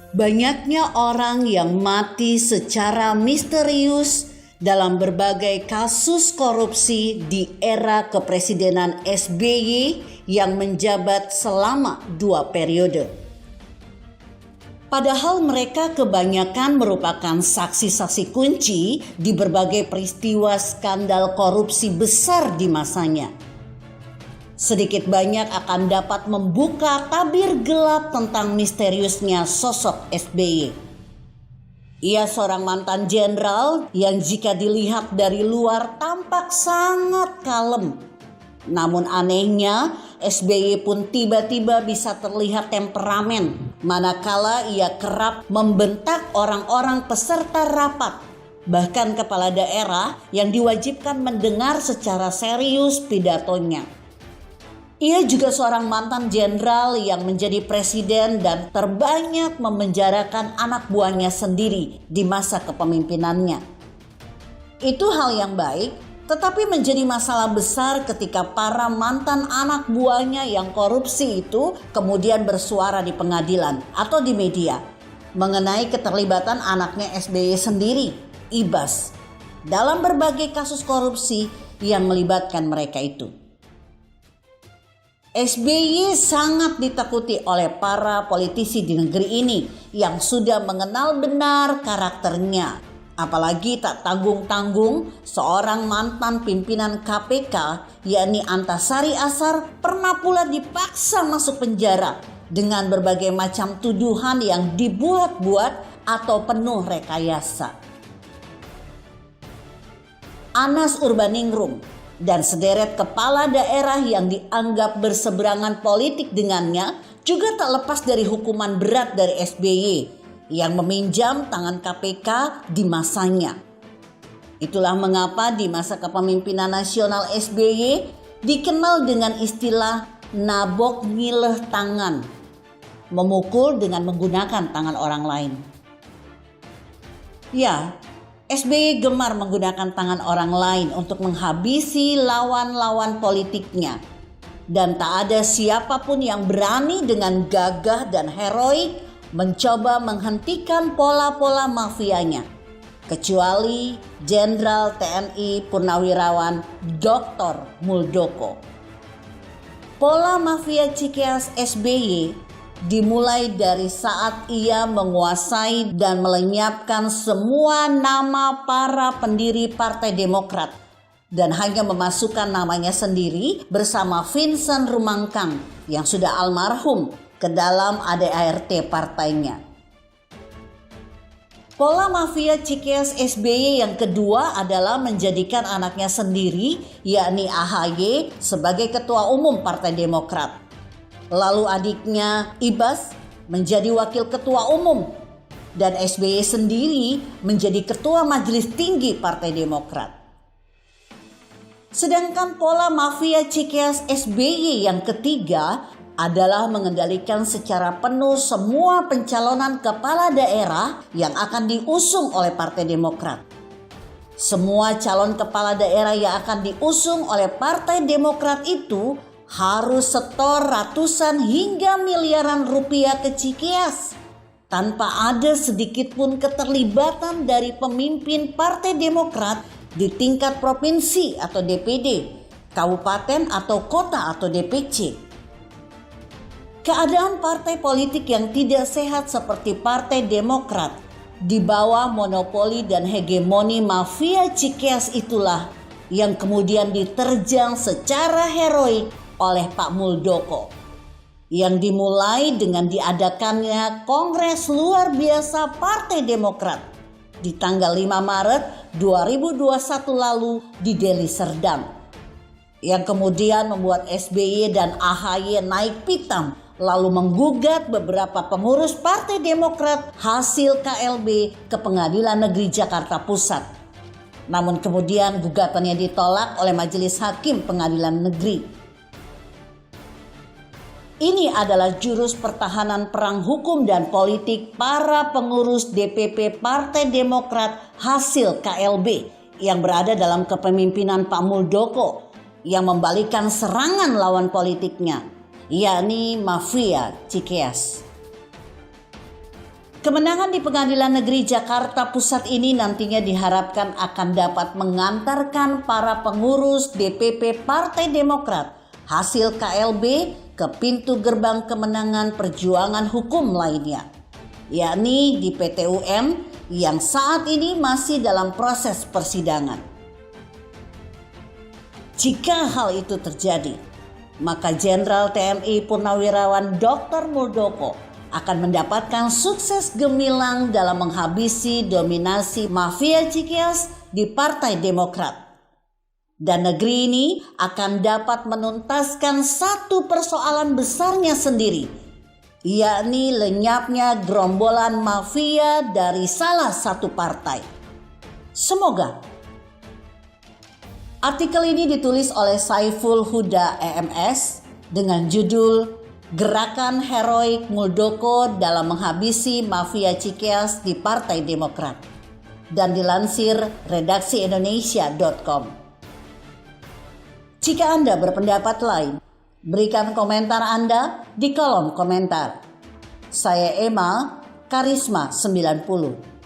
Banyaknya orang yang mati secara misterius dalam berbagai kasus korupsi di era kepresidenan SBY yang menjabat selama 2 periode. Padahal mereka kebanyakan merupakan saksi-saksi kunci di berbagai peristiwa skandal korupsi besar di masanya. Sedikit banyak akan dapat membuka tabir gelap tentang misteriusnya sosok SBY. Ia seorang mantan jenderal yang jika dilihat dari luar tampak sangat kalem. Namun anehnya, SBY pun tiba-tiba bisa terlihat temperamen, manakala ia kerap membentak orang-orang peserta rapat, bahkan kepala daerah yang diwajibkan mendengar secara serius pidatonya. Ia juga seorang mantan jenderal yang menjadi presiden dan terbanyak memenjarakan anak buahnya sendiri di masa kepemimpinannya. Itu hal yang baik, tetapi menjadi masalah besar ketika para mantan anak buahnya yang korupsi itu kemudian bersuara di pengadilan atau di media mengenai keterlibatan anaknya SBY sendiri, Ibas, dalam berbagai kasus korupsi yang melibatkan mereka itu. SBY sangat ditakuti oleh para politisi di negeri ini yang sudah mengenal benar karakternya. Apalagi tak tanggung-tanggung seorang mantan pimpinan KPK yakni Antasari Ashar pernah pula dipaksa masuk penjara dengan berbagai macam tuduhan yang dibuat-buat atau penuh rekayasa. Anas Urbaningrum dan sederet kepala daerah yang dianggap berseberangan politik dengannya juga tak lepas dari hukuman berat dari SBY yang meminjam tangan KPK di masanya. Itulah mengapa di masa kepemimpinan nasional SBY dikenal dengan istilah nabok ngileh tangan, memukul dengan menggunakan tangan orang lain. Ya, SBY gemar menggunakan tangan orang lain untuk menghabisi lawan-lawan politiknya. Dan tak ada siapapun yang berani dengan gagah dan heroik mencoba menghentikan pola-pola mafianya. Kecuali Jenderal TNI Purnawirawan Dr. Muldoko. Pola mafia Cikeas SBY dimulai dari saat ia menguasai dan melenyapkan semua nama para pendiri Partai Demokrat dan hanya memasukkan namanya sendiri bersama Vincent Rumangkang yang sudah almarhum ke dalam ADART partainya. Pola mafia Cikeas SBY yang kedua adalah menjadikan anaknya sendiri yakni AHY sebagai ketua umum Partai Demokrat. Lalu adiknya Ibas menjadi wakil ketua umum dan SBY sendiri menjadi ketua Majelis Tinggi Partai Demokrat. Sedangkan pola mafia Cikeas SBY yang ketiga adalah mengendalikan secara penuh semua pencalonan kepala daerah yang akan diusung oleh Partai Demokrat. Semua calon kepala daerah yang akan diusung oleh Partai Demokrat itu harus setor ratusan hingga miliaran rupiah ke Cikeas tanpa ada sedikit pun keterlibatan dari pemimpin Partai Demokrat di tingkat provinsi atau DPD, kabupaten atau kota atau DPC. Keadaan partai politik yang tidak sehat seperti Partai Demokrat di bawah monopoli dan hegemoni mafia Cikeas itulah yang kemudian diterjang secara heroik oleh Pak Muldoko yang dimulai dengan diadakannya Kongres Luar Biasa Partai Demokrat di tanggal 5 Maret 2021 lalu di Deli Serdang yang kemudian membuat SBY dan AHY naik pitam lalu menggugat beberapa pengurus Partai Demokrat hasil KLB ke Pengadilan Negeri Jakarta Pusat. Namun kemudian gugatannya ditolak oleh Majelis Hakim Pengadilan Negeri. Ini adalah jurus pertahanan perang hukum dan politik para pengurus DPP Partai Demokrat hasil KLB yang berada dalam kepemimpinan Pak Muldoko yang membalikan serangan lawan politiknya, yakni mafia Cikeas. Kemenangan di Pengadilan Negeri Jakarta Pusat ini nantinya diharapkan akan dapat mengantarkan para pengurus DPP Partai Demokrat hasil KLB ke pintu gerbang kemenangan perjuangan hukum lainnya, yakni di PT UM yang saat ini masih dalam proses persidangan. Jika hal itu terjadi, maka Jenderal TNI Purnawirawan Dr. Muldoko akan mendapatkan sukses gemilang dalam menghabisi dominasi mafia Cikeas di Partai Demokrat. Dan negeri ini akan dapat menuntaskan satu persoalan besarnya sendiri, yakni lenyapnya gerombolan mafia dari salah satu partai. Semoga. Artikel ini ditulis oleh Saiful Huda EMS dengan judul Gerakan Heroik Muldoko dalam Menghabisi Mafia Cikeas di Partai Demokrat dan dilansir redaksi Indonesia.com. Jika Anda berpendapat lain, berikan komentar Anda di kolom komentar. Saya Emma, Karisma 90.